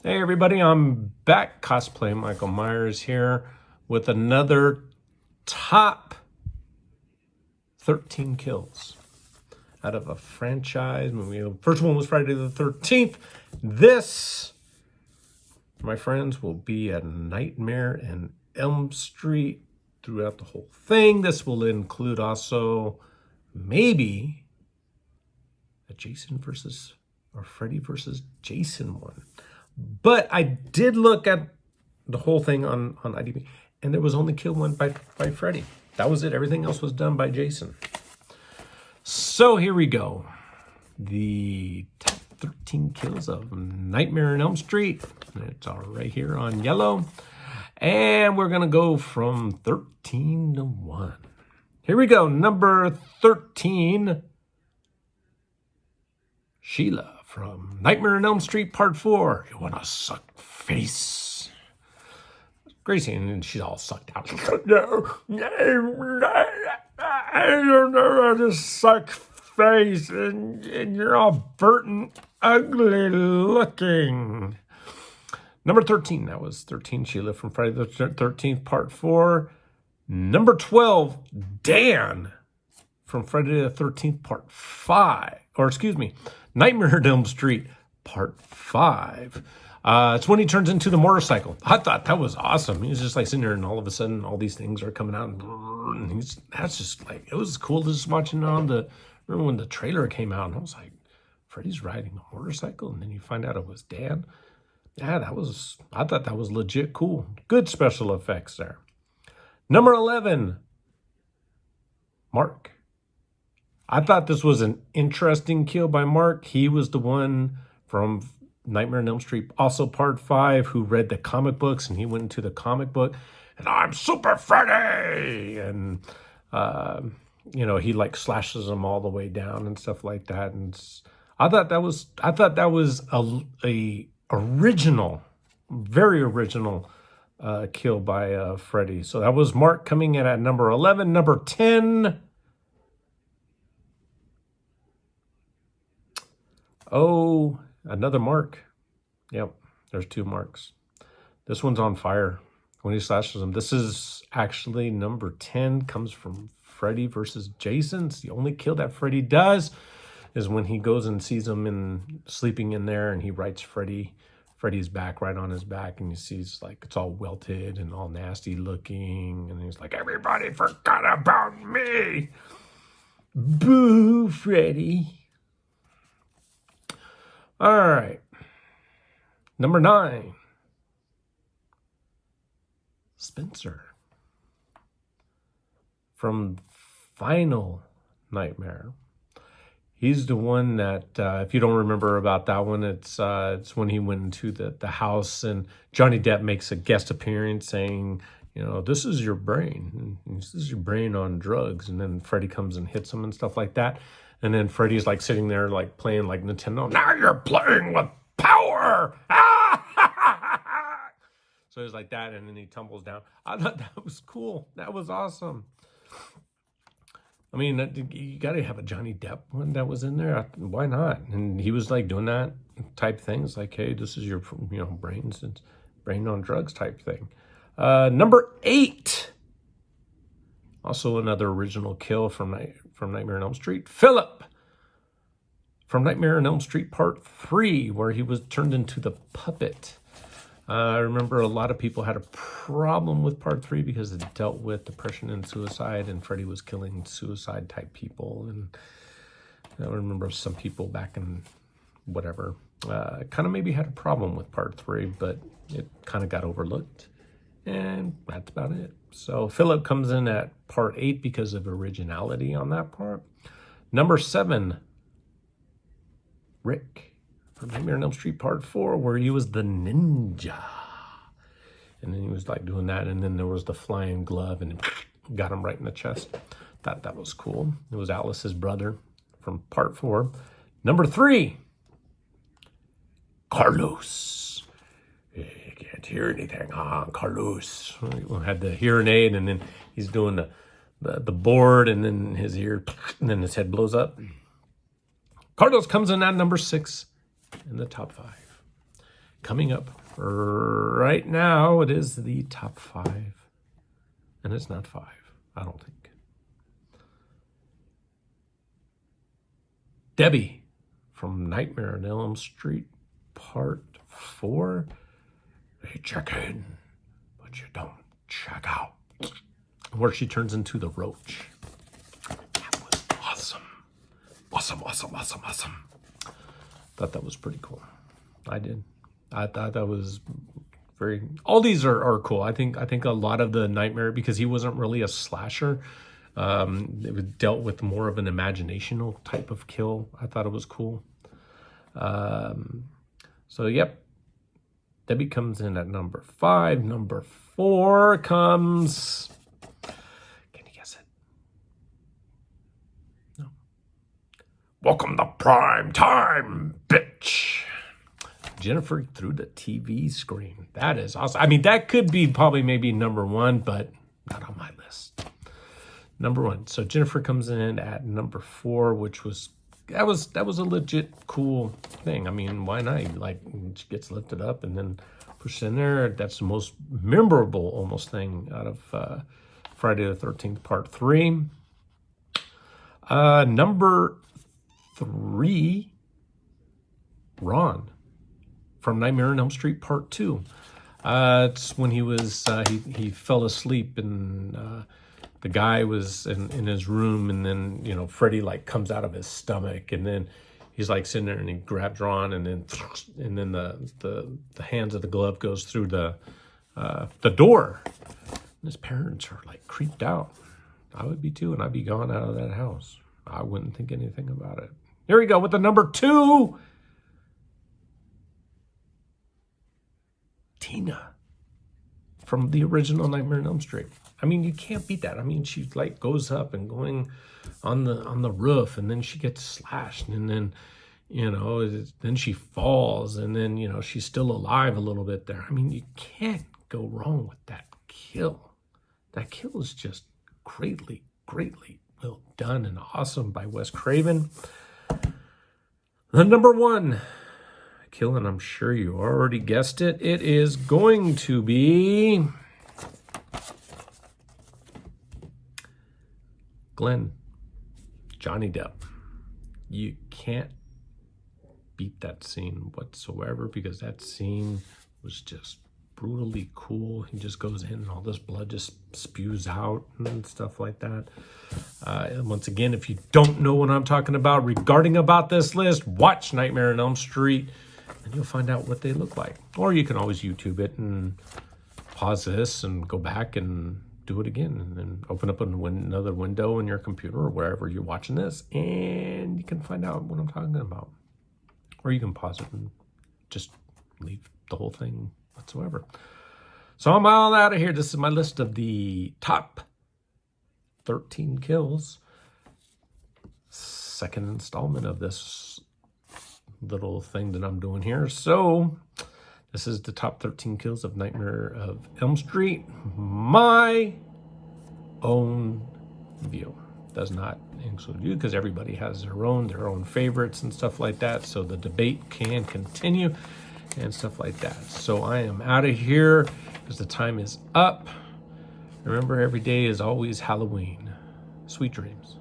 Hey everybody, I'm back. Cosplay Michael Myers here with another top 13 kills out of a franchise movie. The first one was Friday the 13th. This, my friends, will be a Nightmare in Elm Street throughout the whole thing. This will include also maybe a Jason versus or Freddy versus Jason one. But I did look at the whole thing on IDB, and there was only kill one by Freddy. That was it. Everything else was done by Jason. So here we go. The top 13 kills of Nightmare on Elm Street. It's all right here on yellow. And we're going to go from 13 to 1. Here we go. Number 13, Sheila from Nightmare on Elm Street Part 4. You want to suck face? Gracie, and she's all sucked out. No, I don't know how to suck face, and you're all burnt and ugly looking. Number 13, that was 13, Sheila from Friday the 13th Part 4. Number 12, Dan from Friday the 13th Part 5. Or excuse me, Nightmare on Elm Street Part 5. It's when he turns into the motorcycle. I thought that was awesome. He was just like sitting there, and all of a sudden, all these things are coming out, and that's just like, it was cool just watching on the. Remember when the trailer came out, and I was like, Freddy's riding a motorcycle, and then you find out it was Dan. Yeah, I thought that was legit cool. Good special effects there. Number 11, Mark. I thought this was an interesting kill by Mark. He was the one from Nightmare on Elm Street, also Part 5, who read the comic books, and he went into the comic book, and I'm Super Freddy! And, he like slashes them all the way down and stuff like that. And I thought that was a original, very original kill by Freddy. So that was Mark coming in at number 11. Number 10, oh, another Mark. Yep, there's two Marks. This one's on fire when he slashes him. This is actually number 10, comes from Freddy versus Jason. It's the only kill that Freddy does is when he goes and sees him sleeping in there, and he writes Freddy's back right on his back, and you see it's like it's all welted and all nasty looking, and he's like, everybody forgot about me. Boo, Freddy. All right. Number 9, Spencer from Final Nightmare. He's the one that, if you don't remember about that one, it's when he went into the house, and Johnny Depp makes a guest appearance saying, this is your brain. This is your brain on drugs. And then Freddy comes and hits him and stuff like that. And then Freddy's like sitting there like playing like Nintendo. Now you're playing with power. So he's like that, and then he tumbles down. I thought that was cool. That was awesome. I mean, you got to have a Johnny Depp one that was in there. Why not? And he was like doing that type things, like, hey, this is your brain on drugs type thing. Number 8, also another original kill from Nightmare on Elm Street, Philip from Nightmare on Elm Street Part 3, where he was turned into the puppet. I remember a lot of people had a problem with Part 3 because it dealt with depression and suicide, and Freddy was killing suicide-type people. And I remember some people back in whatever kind of maybe had a problem with Part 3, but it kind of got overlooked. And that's about it. So Philip comes in at Part 8 because of originality on that part. Number 7, Rick from Nightmare on Elm Street Part 4, where he was the ninja. And then he was like doing that, and then there was the flying glove, and got him right in the chest. Thought that was cool. It was Alice's brother from Part 4. Number 3, Carlos. You can't hear anything. Carlos. He had the hearing aid, and then he's doing the board, and then his ear, and then his head blows up. Carlos comes in at number 6 in the top 5. coming up right now, it is the top 5. And it's not 5, I don't think. Debbie from Nightmare on Elm Street, Part 4. They check in, but you don't check out. Where she turns into the roach. That was awesome. Awesome. Thought that was pretty cool. I did. I thought that was very... All these are cool. I think a lot of the Nightmare, because he wasn't really a slasher, it dealt with more of an imaginational type of kill. I thought it was cool. So, yep. Debbie comes in at number 5. Number 4 comes... Can you guess it? No. Welcome to prime time, bitch. Jennifer through the TV screen. That is awesome. I mean, that could be probably maybe number 1, but not on my list. Number 1. So Jennifer comes in at number 4, which was... That was a legit cool thing. I mean, why not? Like, she gets lifted up and then pushed in there. That's the most memorable almost thing out of Friday the 13th Part 3. Number 3, Ron from Nightmare on Elm Street Part 2. It's when he was he fell asleep and the guy was in his room, and then, you know, Freddy like comes out of his stomach, and then he's like sitting there and he grabs Ron, and then the hands of the glove goes through the door. And his parents are like creeped out. I would be too, and I'd be gone out of that house. I wouldn't think anything about it. Here we go with the number 2. Tina from the original Nightmare on Elm Street. I mean, you can't beat that. I mean, she like goes up and going on the roof, and then she gets slashed, and then, you know, then she falls, and then, you know, she's still alive a little bit there. I mean, you can't go wrong with that kill. That kill is just greatly well done and awesome by Wes Craven. The number 1 kill, and I'm sure you already guessed it. It is going to be Glenn, Johnny Depp. You can't beat that scene whatsoever, because that scene was just brutally cool. He just goes in and all this blood just spews out and stuff like that. And once again, if you don't know what I'm talking about regarding about this list, watch Nightmare on Elm Street and you'll find out what they look like. Or you can always YouTube it and pause this and go back and do it again, and then open up another window in your computer or wherever you're watching this, and you can find out what I'm talking about. Or you can pause it and just leave the whole thing whatsoever. So I'm all out of here. This is my list of the top 13 kills. Second installment of this little thing that I'm doing here. So this is the top 13 kills of Nightmare of Elm Street. My own view. Does not include you, because everybody has their own favorites and stuff like that. So the debate can continue and stuff like that. So I am out of here because the time is up. Remember, every day is always Halloween. Sweet dreams.